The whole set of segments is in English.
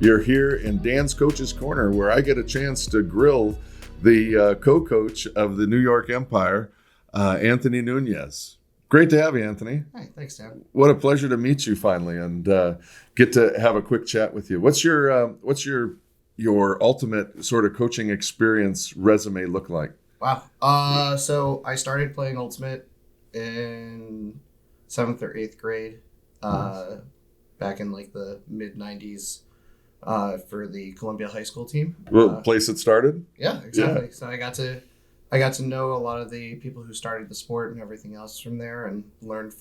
You're here in Dan's Coach's Corner, where I get a chance to grill the co-coach of the New York Empire, Anthony Nuñez. Great to have you, Anthony. Hi, thanks, Dan. What a pleasure to meet you finally and get to have a quick chat with you. What's your ultimate sort of coaching experience resume look like? Wow. So I started playing Ultimate in 7th or 8th grade, back in like the mid 90s, for the Columbia High School team. Well, place it started? Yeah, exactly. Yeah. So I got to know a lot of the people who started the sport and everything else from there, and learned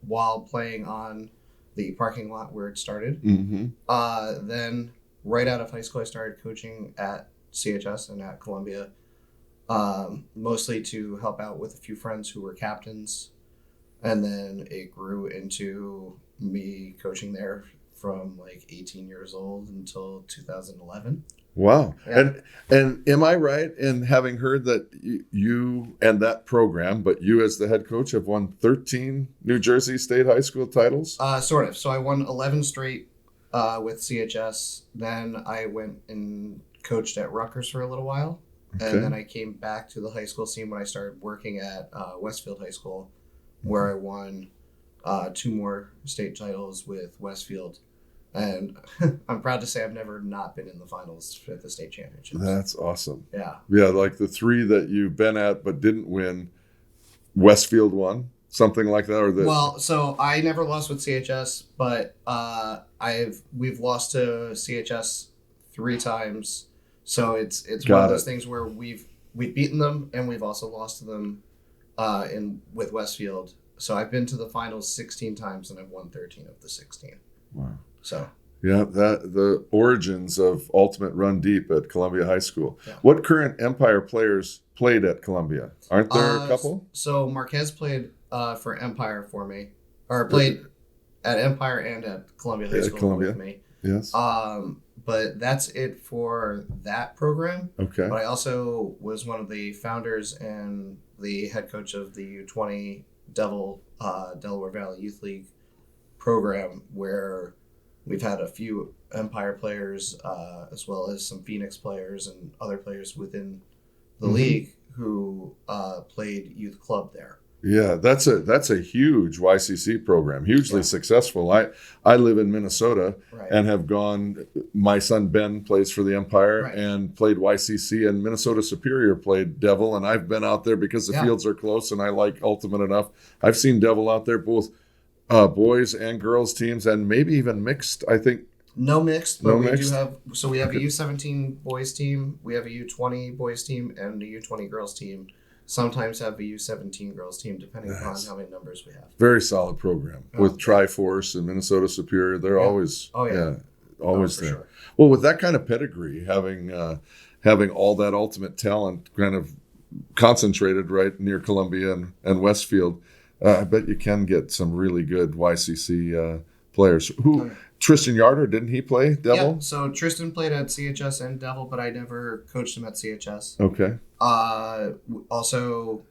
while playing on the parking lot where it started. Mm-hmm. Then right out of high school, I started coaching at CHS and at Columbia, mostly to help out with a few friends who were captains. And then it grew into me coaching there from like 18 years old until 2011. Wow. Yeah. And am I right in having heard that you and that program, but you as the head coach, have won 13 New Jersey State High School titles? Sort of. So I won 11 straight with CHS. Then I went and coached at Rutgers for a little while. Okay. And then I came back to the high school scene when I started working at Westfield High School, where I won 2 more state titles with Westfield. And I'm proud to say I've never not been in the finals at the state championships. That's awesome. Yeah. Yeah, like the 3 that you've been at but didn't win, Westfield won, something like that? Well, so I never lost with CHS, but we've lost to CHS 3 times. So it's one of those things where we've beaten them and we've also lost to them with Westfield. So I've been to the finals 16 times and I've won 13 of the 16. Wow. So yeah, the origins of Ultimate run deep at Columbia High School. Yeah. What current Empire players played at Columbia? Aren't there a couple? So Marquez played for Empire for me, or played at Empire and at Columbia High School with me. Yes. But that's it for that program. Okay. But I also was one of the founders and the head coach of the U20 Delaware Valley Youth League program, where we've had a few Empire players, as well as some Phoenix players and other players within the league who played youth club there. Yeah, that's a huge YCC program, hugely successful. I live in Minnesota and have gone. My son Ben plays for the Empire and played YCC, and Minnesota Superior played Devil, and I've been out there because the fields are close and I like Ultimate enough. I've seen Devil out there, both boys and girls teams, and maybe even mixed. I think no mixed, but we do have. So we have a U17 boys team, we have a U20 boys team, and a U20 girls team. Sometimes have a U17 girls team, depending upon how many numbers we have. Very solid program with Triforce and Minnesota Superior. They're always always there. Sure. Well, with that kind of pedigree, having all that Ultimate talent kind of concentrated right near Columbia and Westfield, I bet you can get some really good YCC players. Tristan Yarder, didn't he play Devil? Yeah, so Tristan played at CHS and Devil, but I never coached him at CHS. Okay. Also,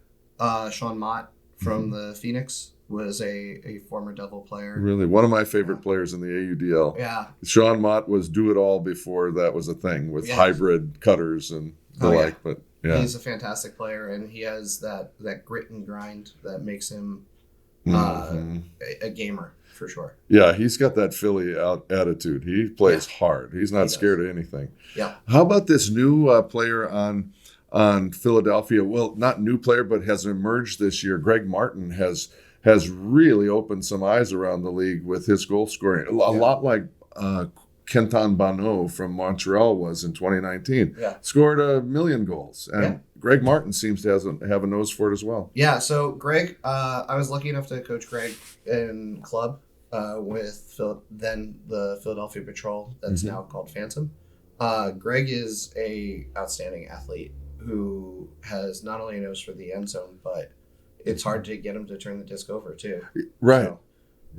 Sean Mott from the Phoenix was a former Devil player. Really? One of my favorite players in the AUDL. Yeah. Sean Mott was do-it-all before that was a thing with hybrid cutters and the like. But yeah. He's a fantastic player, and he has that grit and grind that makes him a gamer. For sure. Yeah, he's got that Philly attitude. He plays hard. He's not scared of anything. Yeah. How about this new player on Philadelphia? Well, not new player, but has emerged this year. Greg Martin has really opened some eyes around the league with his goal scoring. A lot like Kenton Bonneau from Montreal was in 2019. Yeah. Scored 1 million goals. And Greg Martin seems to have a nose for it as well. Yeah, so Greg, I was lucky enough to coach Greg in club with then the Philadelphia Patrol, that's now called Phantom. Greg is a outstanding athlete who has not only a nose for the end zone, but it's hard to get him to turn the disc over too. Right.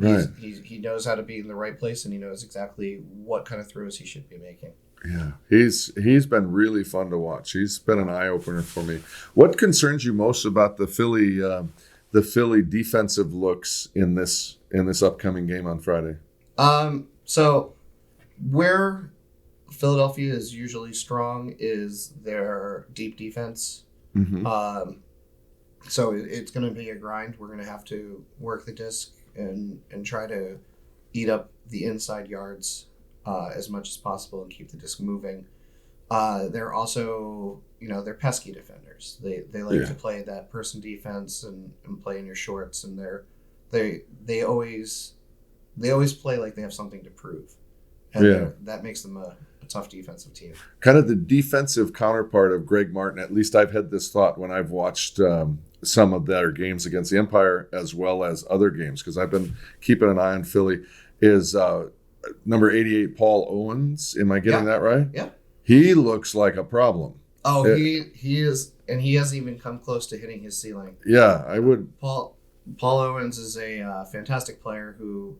So he knows how to be in the right place, and he knows exactly what kind of throws he should be making. Yeah, he's been really fun to watch. He's been an eye opener for me. What concerns you most about the Philly defensive looks in this upcoming game on Friday? So we're Philadelphia is usually strong is their deep defense. Mm-hmm. So it's going to be a grind. We're going to have to work the disc and try to eat up the inside yards as much as possible and keep the disc moving. They're also, they're pesky defenders. They like to play that person defense and play in your shorts, and they always play like they have something to prove, and that makes them a tough defensive team. Kind of the defensive counterpart of Greg Martin. At least I've had this thought when I've watched some of their games against the Empire as well as other games, because I've been keeping an eye on Philly. Is number 88 Paul Owens? Am I getting that right? Yeah. He looks like a problem. Oh, he is, and he hasn't even come close to hitting his ceiling. Yeah, I would. Paul Owens is a fantastic player who,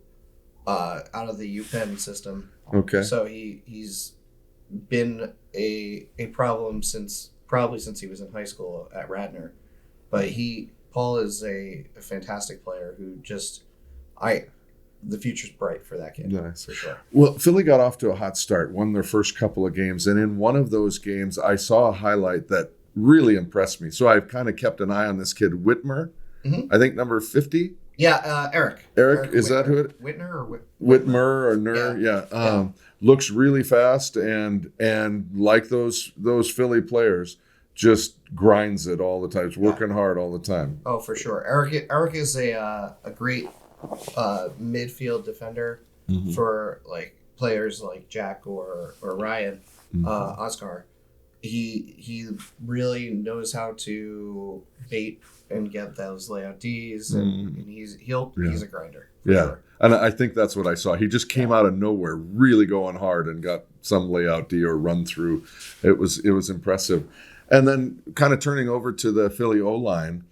out of the UPenn system. Okay. So he's been a problem probably since he was in high school at Radnor, but Paul is a fantastic player who the future's bright for that kid. Nice. For sure. Well, Philly got off to a hot start, won their first couple of games, and in one of those games, I saw a highlight that really impressed me. So I've kind of kept an eye on this kid, Whitmer. Mm-hmm. I think number 50. Yeah, Eric. Eric, is Whitmer. that who it? Whitner or Whitmer or Nur? Yeah. Looks really fast and like those Philly players, just grinds it all the time. It's working hard all the time. Oh, for sure. Eric is a great midfield defender for like players like Jack or Ryan Oscar. He really knows how to bait and get those layout Ds, and he's a grinder. Sure. And I think that's what I saw. He just came out of nowhere, really going hard, and got some layout D or run through. It was impressive. And then kind of turning over to the Philly O-line,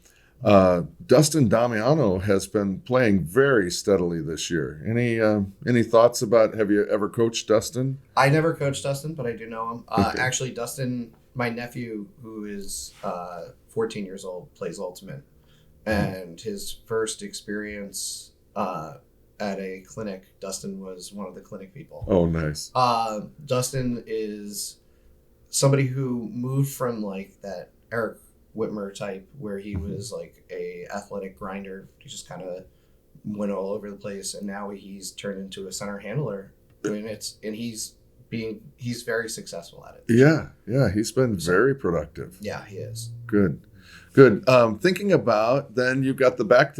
Dustin Damiano has been playing very steadily this year. Any thoughts about? Have you ever coached Dustin? I never coached Dustin, but I do know him. Actually, Dustin, my nephew, who is 14 years old, plays Ultimate, and his first experience at a clinic, Dustin was one of the clinic people. Oh, nice. Dustin is somebody who moved from like that Eric Whitmer type, where he was like a athletic grinder. He just kind of went all over the place, and now he's turned into a center handler, and he's very successful at it. Yeah, he's been very productive. Yeah, he is. Good. Thinking about then, you've got the back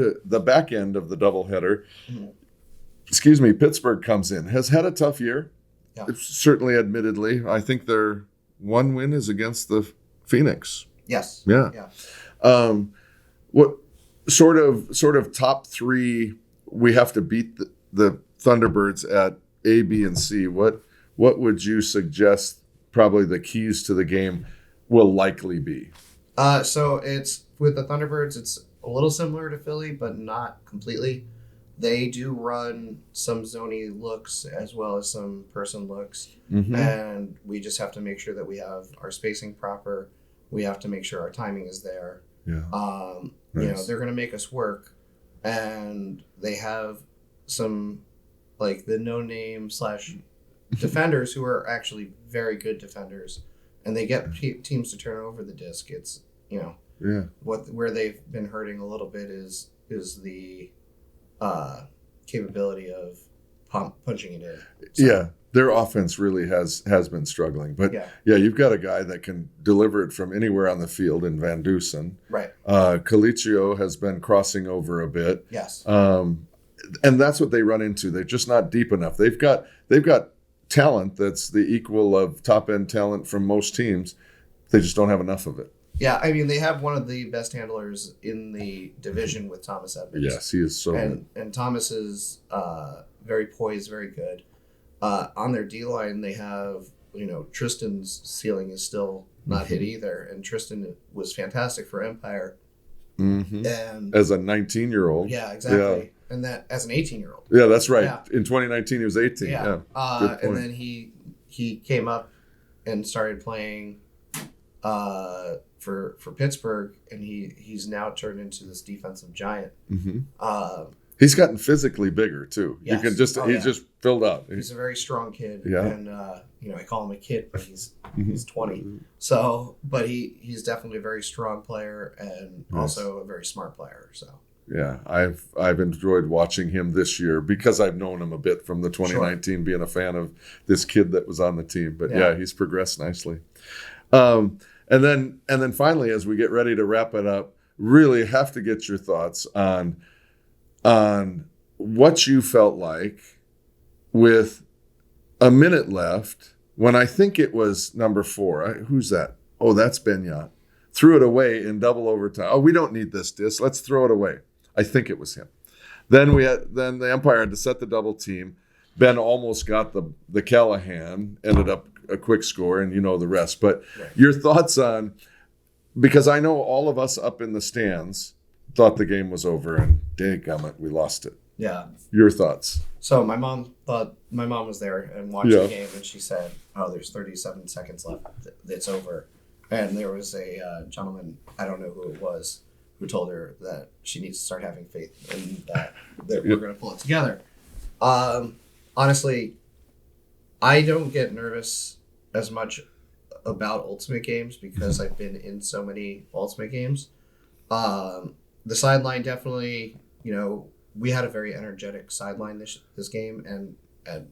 end of the doubleheader. Mm-hmm. Excuse me, Pittsburgh comes in, has had a tough year. Yeah. Certainly, admittedly, I think their one win is against the Phoenix. Yes. Yeah. What sort of top three? We have to beat the Thunderbirds at A, B, and C. What would you suggest? Probably the keys to the game will likely be. So it's with the Thunderbirds. It's a little similar to Philly, but not completely. They do run some zony looks as well as some person looks, and we just have to make sure that we have our spacing proper. We have to make sure our timing is there. Yeah. Nice. They're going to make us work, and they have some like the no-name / defenders who are actually very good defenders, and they get teams to turn over the disc. It's where they've been hurting a little bit is the capability of punching it in. So, yeah, their offense really has been struggling. But you've got a guy that can deliver it from anywhere on the field in Van Dusen. Right. Colicchio has been crossing over a bit. Yes. And that's what they run into. They're just not deep enough. They've got talent that's the equal of top end talent from most teams. They just don't have enough of it. Yeah, I mean, they have one of the best handlers in the division with Thomas Edmonds. Yes, he is so good. And Thomas is very poised, very good. On their D-line, they have, Tristan's ceiling is still not hit either. And Tristan was fantastic for Empire. Mm-hmm. And as a 19-year-old. Yeah, exactly. Yeah. And that as an 18-year-old. Yeah, that's right. Yeah. In 2019, he was 18. Yeah. And then he came up and started playing for Pittsburgh, and he's now turned into this defensive giant. Mm-hmm. He's gotten physically bigger too. Yes. You can just he's just filled out. He's a very strong kid. Yeah. And I call him a kid, but he's 20. So, but he's definitely a very strong player and also a very smart player. So. Yeah, I've enjoyed watching him this year because I've known him a bit from the 2019, being a fan of this kid that was on the team. But yeah, he's progressed nicely. And then finally, as we get ready to wrap it up, really have to get your thoughts on what you felt like with a minute left when I think it was number 4. Who's that? Oh, that's Ben Yacht. Threw it away in double overtime. Oh, we don't need this disc. Let's throw it away. I think it was him. Then the Empire had to set the double team. Ben almost got the Callahan, ended up a quick score, and you know the rest. But your thoughts on, because I know all of us up in the stands thought the game was over, and dadgummit, we lost it. Yeah. Your thoughts? So my mom was there and watched the game, and she said, "Oh, there's 37 seconds left. It's over." And there was a gentleman, I don't know who it was, who told her that she needs to start having faith and that we're going to pull it together. Honestly, I don't get nervous as much about Ultimate games because I've been in so many Ultimate games. The sideline definitely, we had a very energetic sideline this game and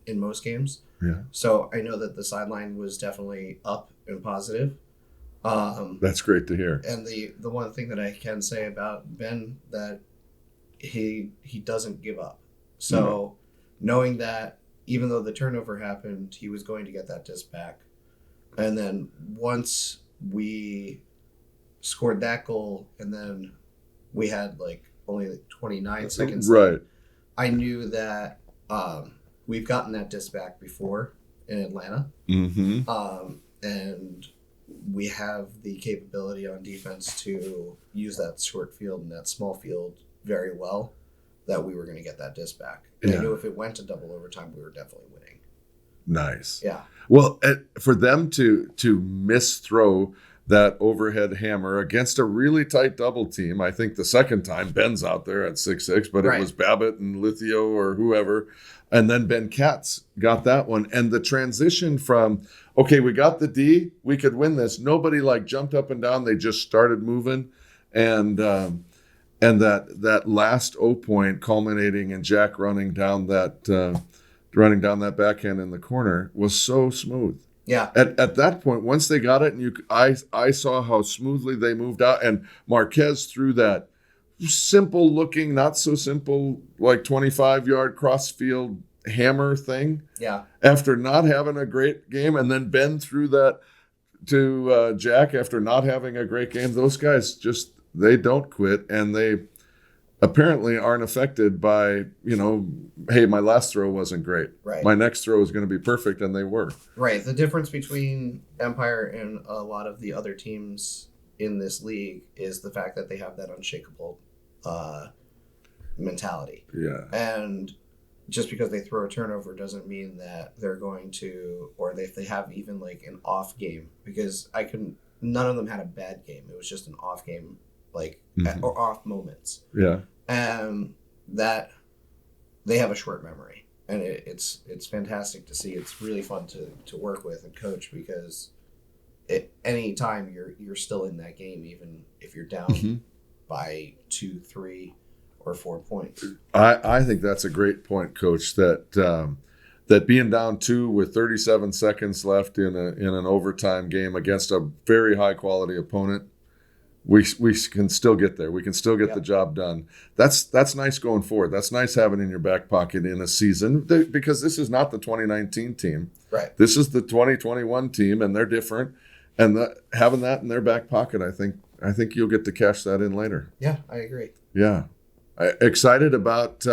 in most games. Yeah. So I know that the sideline was definitely up and positive. That's great to hear. And the one thing that I can say about Ben, that he doesn't give up. So knowing that even though the turnover happened, he was going to get that disc back. And then once we scored that goal and then we had only 29 seconds left, I knew that we've gotten that disc back before in Atlanta. And we have the capability on defense to use that short field and that small field very well, that we were going to get that disc back. And I knew if it went to double overtime, we were definitely winning. Nice. Yeah. Well, for them to misthrow that overhead hammer against a really tight double team, I think the second time Ben's out there at 6'6", but it was Babbitt and Lithio or whoever. And then Ben Katz got that one. And the transition from, okay, we got the D, we could win this. Nobody jumped up and down. They just started moving. And that last O point culminating in Jack running down that backhand in the corner was so smooth. Yeah. At that point, once they got it, and I saw how smoothly they moved out, and Marquez threw that simple looking, not so simple, 25-yard crossfield hammer thing. Yeah. After not having a great game, and then Ben threw that to Jack after not having a great game. Those guys they don't quit, and they apparently aren't affected by, hey, my last throw wasn't great. Right. My next throw is going to be perfect, and they were. Right. The difference between Empire and a lot of the other teams in this league is the fact that they have that unshakable mentality. Yeah. And just because they throw a turnover doesn't mean that they're going to, or if they have even an off game, because none of them had a bad game. It was just an off game, or off moments. Yeah. And that they have a short memory, and it's fantastic to see. It's really fun to work with and coach, because any time you're still in that game, even if you're down by 2, 3, or 4 points. I think that's a great point, Coach. That being down 2 with 37 seconds left in an overtime game against a very high quality opponent, we can still get there. We can still get the job done. That's nice going forward. That's nice having in your back pocket in a season, because this is not the 2019 team. Right. This is the 2021 team, and they're different. And having that in their back pocket, I think you'll get to cash that in later. Yeah, I agree. Yeah. Excited about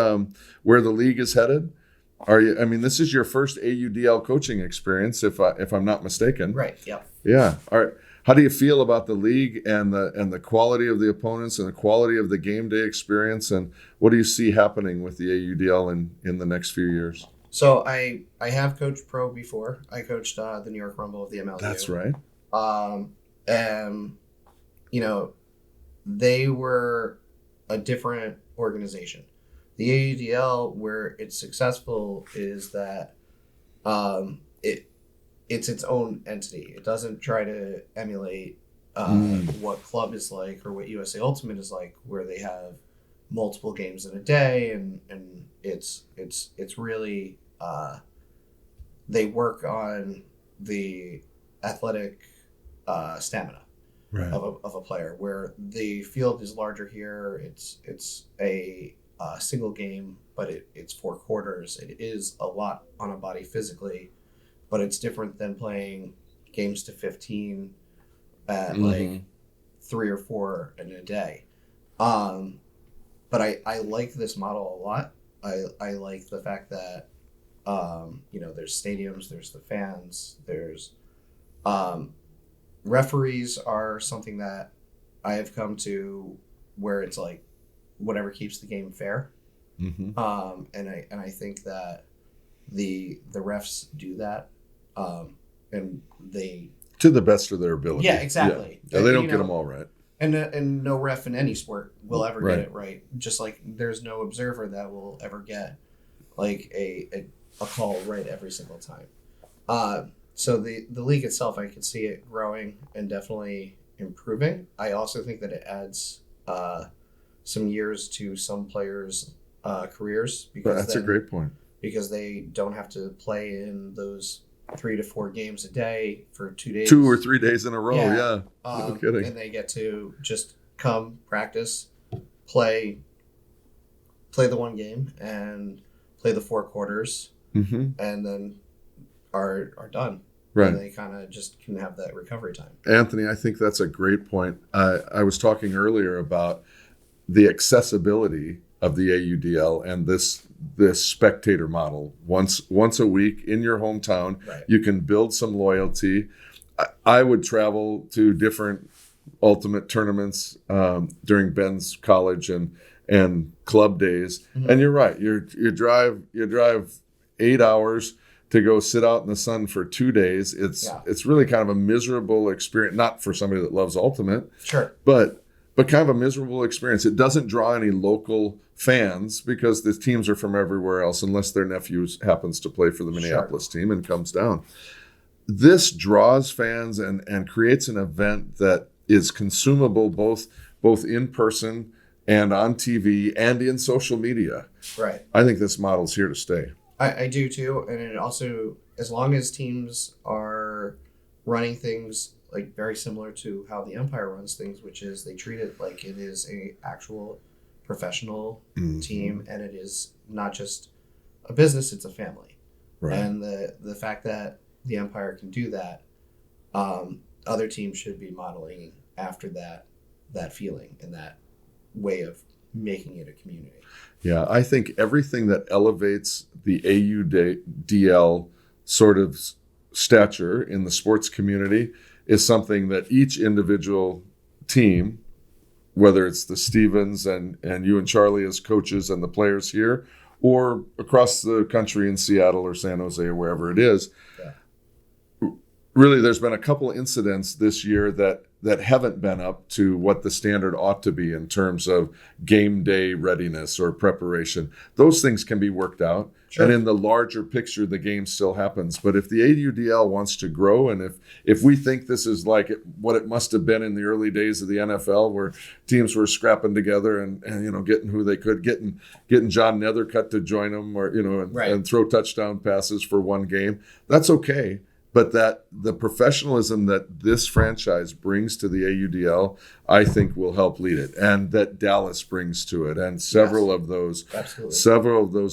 where the league is headed? Are you? I mean, this is your first AUDL coaching experience, if I'm not mistaken. Right. Yeah. Yeah. All right. How do you feel about the league and the quality of the opponents and the quality of the game day experience, and what do you see happening with the AUDL in the next few years? So I have coached pro before. I coached the New York Rumble of the MLU. That's right. And they were a different organization. The AUDL, where it's successful, is that it's its own entity. It doesn't try to emulate what club is like or what USA Ultimate is like, where they have multiple games in a day, and it's really they work on the athletic stamina of a player, where the field is larger here. It's a single game, but it's 4 quarters. It is a lot on a body physically, but it's different than playing games to 15 at like 3 or 4 in a day. But I like this model a lot. I like the fact that there's stadiums, there's the fans, there's referees are something that I have come to where it's like whatever keeps the game fair. And I think that the refs do that, and they to the best of their ability. Yeah, exactly. Yeah, they don't get them all right. And no ref in any sport will ever get it right. Just like there's no observer that will ever get like a call right every single time. So the league itself, I could see it growing and definitely improving. I also think that it adds some years to some players' careers, because that's a great point. Because they don't have to play in those 3 to 4 games a day for 2 days. 2 or 3 days in a row, yeah. No kidding. And they get to just come, practice, play the one game, and play the 4 quarters, and then are done. Right. And they kind of just can have that recovery time. Anthony, I think that's a great point. I was talking earlier about the accessibility of the AUDL and this spectator model. Once a week in your hometown, you can build some loyalty. I would travel to different ultimate tournaments during Ben's college and club days. And you're right. You drive 8 hours to go sit out in the sun for 2 days. It's really kind of a miserable experience, not for somebody that loves ultimate. Sure. But kind of a miserable experience. It doesn't draw any local fans because the teams are from everywhere else, unless their nephew happens to play for the Minneapolis team and comes down. This draws fans and creates an event that is consumable both in person and on TV and in social media. Right. I think this model's here to stay. I do too. And it also, as long as teams are running things like very similar to how the Empire runs things, which is they treat it like it is a actual professional team, and it is not just a business, it's a family. Right. And the fact that the Empire can do that, other teams should be modeling after that feeling and that way of making it a community. Yeah, I think everything that elevates the AUDL sort of stature in the sports community is something that each individual team, whether it's the Stevens and you and Charlie as coaches and the players here, or across the country in Seattle or San Jose or wherever it is, really there's been a couple of incidents this year that haven't been up to what the standard ought to be in terms of game day readiness or preparation. Those things can be worked out. Sure. And in the larger picture, the game still happens. But if the AUDL wants to grow, and if we think this is like what it must have been in the early days of the NFL, where teams were scrapping together and getting who they could, getting John Nethercutt to join them, or and throw touchdown passes for one game, that's okay. But that the professionalism that this franchise brings to the AUDL, I think will help lead it, and that Dallas brings to it, and several of those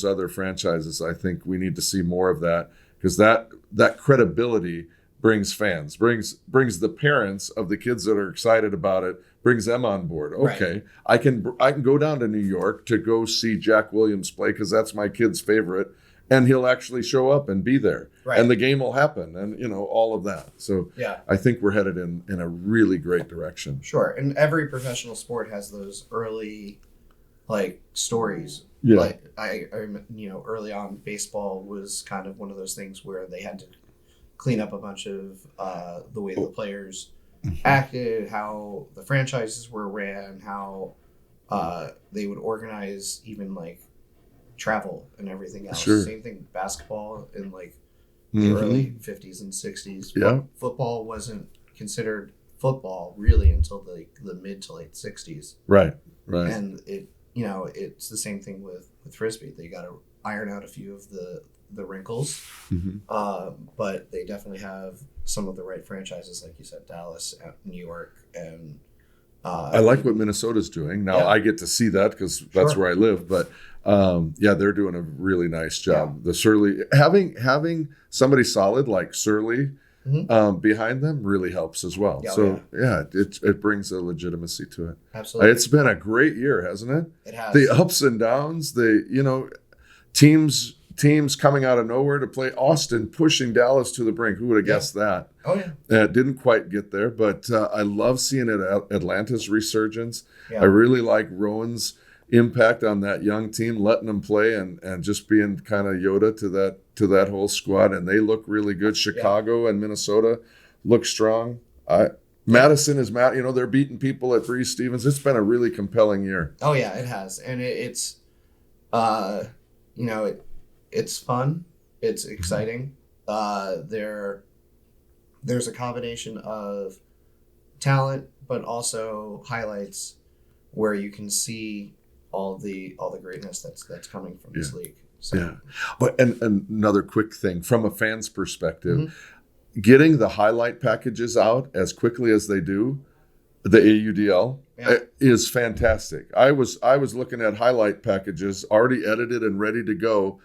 other franchises. I think we need to see more of that, because that credibility brings fans, brings the parents of the kids that are excited about it, brings them on board. Okay, I can go down to New York to go see Jack Williams play because that's my kid's favorite. And he'll actually show up and be there, and the game will happen, and all of that. So I think we're headed in a really great direction. Sure, and every professional sport has those early, stories. Yeah. Like I early on, baseball was kind of one of those things where they had to clean up a bunch of the way the players acted, how the franchises were ran, how they would organize even travel and everything else. Sure. Same thing with basketball in like the Mhm. early 50s and 60s. Yeah. Football wasn't considered football really until the mid to late 60s. Right. And it's the same thing with Frisbee. They got to iron out a few of the wrinkles, Mhm. but they definitely have some of the right franchises, like you said, Dallas, New York, and I like what Minnesota's doing. Now, Yeah. I get to see that because that's Sure. where I live. But they're doing a really nice job. Yeah. The Surly, having somebody solid like Surly Mhm. behind them really helps as well. Yeah, So, it brings a legitimacy to it. absolutely, It's been a great year, hasn't it? it has. The ups and downs, teams coming out of nowhere to play Austin, pushing Dallas to the brink. Who would have guessed that? Oh yeah, Didn't quite get there, but I love seeing Atlanta's resurgence. yeah. I really like Rowan's impact on that young team, letting them play and just being kind of Yoda to that whole squad, and they look really good. Chicago and Minnesota look strong. Madison is they're beating people at Breeze Stevens. It's been a really compelling year. Oh yeah, it has, and it's it's fun. It's exciting. There's a combination of talent, but also highlights where you can see all the greatness that's coming from this league. So, Yeah, but and another quick thing from a fan's perspective, Mm-hmm. getting the highlight packages out as quickly as they do, the AUDL is fantastic. I was looking at highlight packages already edited and ready to go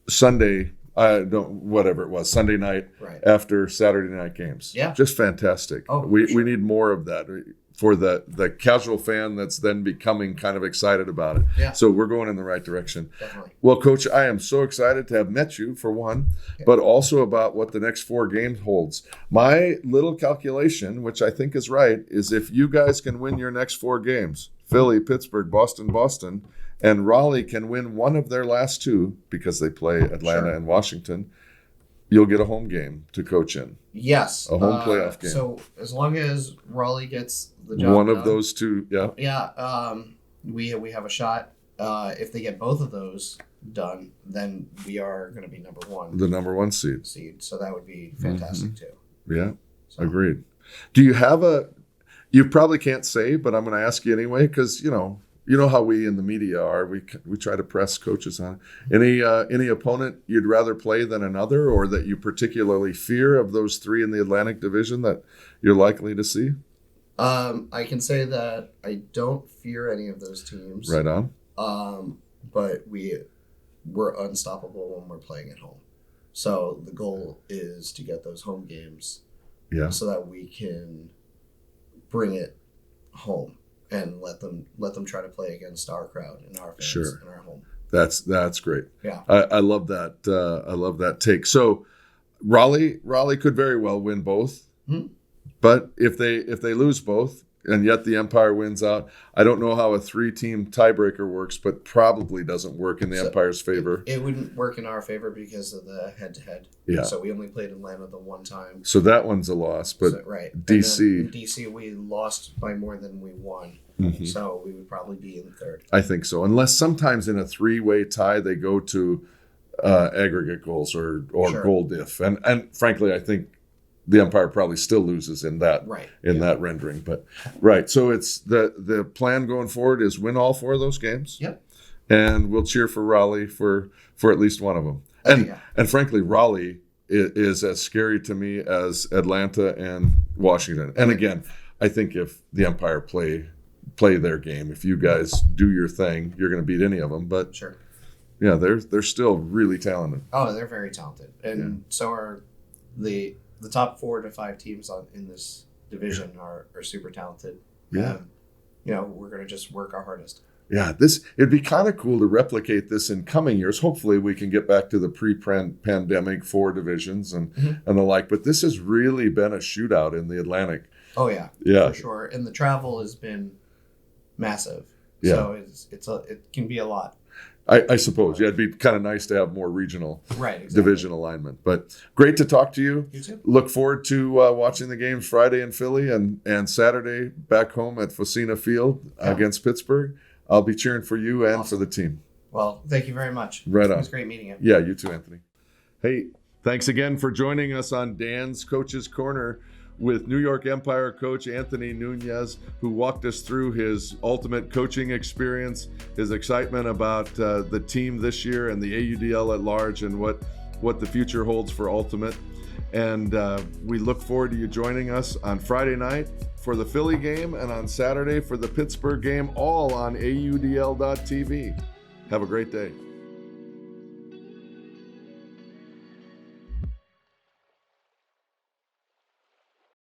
Sunday. Sunday night Right. after Saturday night games. Yeah. Just fantastic. Oh, we for sure. need more of that for the casual fan that's then becoming kind of excited about it. Yeah. So we're going in the right direction. Definitely. Well, Coach, I am so excited to have met you, for one, but also about what the next 4 games holds. My little calculation, which I think is right, is if you guys can win your next 4 games, Philly, Pittsburgh, Boston, and Raleigh can win one of their last 2 because they play Atlanta Sure. and Washington, you'll get a home game to coach in. Yes. A home playoff game. So as long as Raleigh gets the job One done, of those 2, yeah. Yeah, we have a shot. If they get both of those done, then we are going to be number 1 The number 1 seed. So that would be fantastic too. Yeah, So, agreed. Do you have you probably can't say, but I'm going to ask you anyway, because, you know how we in the media are. We try to press coaches on it. Any opponent you'd rather play than another, or that you particularly fear of those 3 in the Atlantic Division that you're likely to see? I can say that I don't fear any of those teams. Right on. But we're unstoppable when we're playing at home. So the goal is to get those home games, so that we can bring it home and let them try to play against our crowd and our fans in our home. That's great. Yeah, I love that. I love that take. So Raleigh could very well win both, but if they lose both and yet the Empire wins out, I don't know how a 3-team tiebreaker works, but probably doesn't work in the Empire's favor. It wouldn't work in our favor because of the head-to-head. Yeah. So we only played Atlanta the one time. So that one's a loss, but Right. DC. And then in DC, we lost by more than we won. Mhm. So we would probably be in 3rd. I think so, unless sometimes in a 3-way tie they go to aggregate goals or Sure. goal diff, and frankly, I think the Empire probably still loses in that Right. that rendering. But so it's the plan going forward is win all 4 of those games. Yep. And we'll cheer for Raleigh for at least one of them. And frankly, Raleigh is as scary to me as Atlanta and Washington. And again, I think if the Empire play their game, if you guys do your thing, you're going to beat any of them. But Sure. yeah, they're still really talented. Oh, they're very talented, and so are the top 4 to 5 teams in this division are super talented. Yeah. We're going to just work our hardest. Yeah, it'd be kind of cool to replicate this in coming years. Hopefully we can get back to the pre-pandemic 4 divisions and the like. But this has really been a shootout in the Atlantic. Oh yeah. Yeah. For sure. And the travel has been massive. Yeah. So it can be a lot. I suppose. Yeah, it'd be kind of nice to have more regional division alignment. But great to talk to you. You too. Look forward to watching the games Friday in Philly and Saturday back home at Focina Field against Pittsburgh. I'll be cheering for you and for the team. Well, thank you very much. Right on. It was great meeting you. Yeah, you too, Anthony. Hey, thanks again for joining us on Dan's Coach's Corner with New York Empire coach Anthony Nuñez, who walked us through his ultimate coaching experience, his excitement about the team this year and the AUDL at large, and what the future holds for Ultimate. And we look forward to you joining us on Friday night for the Philly game and on Saturday for the Pittsburgh game, all on AUDL.tv. Have a great day.